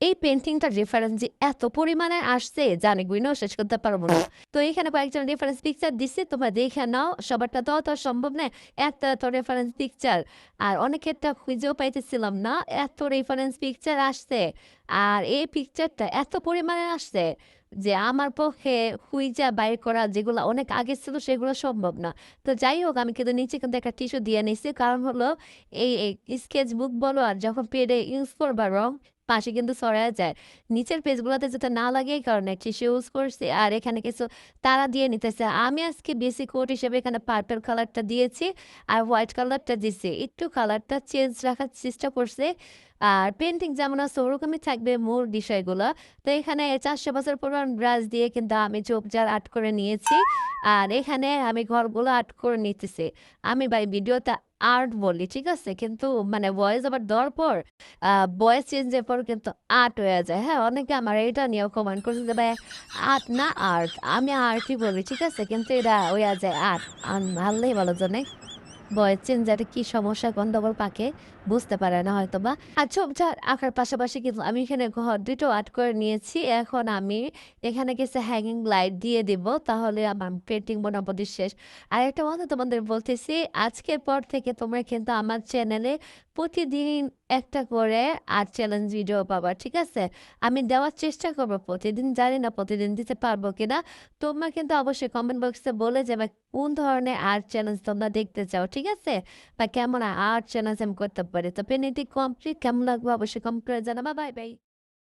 এই পেইন্টিংটার রেফারেন্স যে এত পরিমাণে আসছে জানি গুইনাও শেষ করতে পারব না। তো এখানে কয়েকজন রেফারেন্স পিকচার দিছি, তোমরা দেখে নাও। সবারটা দেওয়া তো আর সম্ভব না। এত রেফারেন্স পিকচার। আর অনেক ক্ষেত্রে খুঁজেও পাইতেছিলাম না। এত রেফারেন্স পিকচার আসছে। আর এই পিকচারটা এত পরিমাণে আসছে যে আমার পক্ষে খুঁজা বাইর করা যেগুলো অনেক আগে ছিল সেগুলো সম্ভব না। তো যাই হোক আমি কিন্তু নিচে কিন্তু একটা টিস্যু দিয়ে নিছি। কারণ হলো এই স্কেচ বুক বলো আর যখন পেডে ইউজ করবা রং পাশে কিন্তু ছড়ায় যায়। নিচের পেজগুলোতে যাতে না লাগে এই কারণে টিস্যু ইউজ করছি। আর এখানে কিছু তারা দিয়ে নিতেছে। আমি আজকে বেসিক কোট হিসেবে এখানে পার্পল কালারটা দিয়েছি আর হোয়াইট কালারটা দিছি। একটু কালারটা চেঞ্জ রাখার চেষ্টা করছি। আর পেইন্টিং যেমন আছে ওরকমই থাকবে মূল বিষয়গুলো। তো এখানে ৪০০ বছর পুরান ব্রাশ দিয়ে কিন্তু আমি ঝোপঝাড় আর্ট করে নিয়েছি। আর এখানে আমি ঘরগুলো আর্ট করে নিতেছি। আমি ভাই ভিডিওতে আর্ট বলি, ঠিক আছে? কিন্তু মানে ভয়েস ওভার দেওয়ার পর ভয়েস চেঞ্জের পর কিন্তু আর্ট হয়ে যায়। হ্যাঁ, অনেকে আমার এটা নিয়েও কমেন্ট করছে যে ভাই আর্ট না আর্ট। আমি আর্টই বলি, ঠিক আছে? কিন্তু এটা হইয়া যায় আর্ট। আনলেই ভালো জানে। ভয়েস চেঞ্জারে কি সমস্যা গন্ডগোল পাকে বুঝতে পারে না হয়তোবা। আর ঝোপঝাড় আঁকার পাশাপাশি কিন্তু আমি এখানে ঘর দুটো আর্ট করে নিয়েছি। এখন আমি এখানে কিছু হ্যাঙ্গিং লাইট দিয়ে দিব। তাহলে আমার পেইন্টিং মোটামুটি শেষ। আরেকটা কথা তোমাদের বলতেছি, আজকের পর থেকে তোমরা কিন্তু আমার চ্যানেলে প্রতিদিন একটা করে আর্ট চ্যালেঞ্জ ভিডিও পাবা, ঠিক আছে? আমি দেওয়ার চেষ্টা করব প্রতিদিন। জানি না প্রতিদিন দিতে পারবো কিনা। তোমরা কিন্তু অবশ্যই কমেন্ট বক্সে বলে যাবে কোন ধরনের আর্ট চ্যালেঞ্জ তোমরা দেখতে চাও, ঠিক আছে? বা কেমন আর্ট চ্যালেঞ্জ আমি করতে পারি। তো পেইন্টিং কমপ্লিট কেমন লাগবে অবশ্যই কমেন্ট করে জানাবা। Bye bye.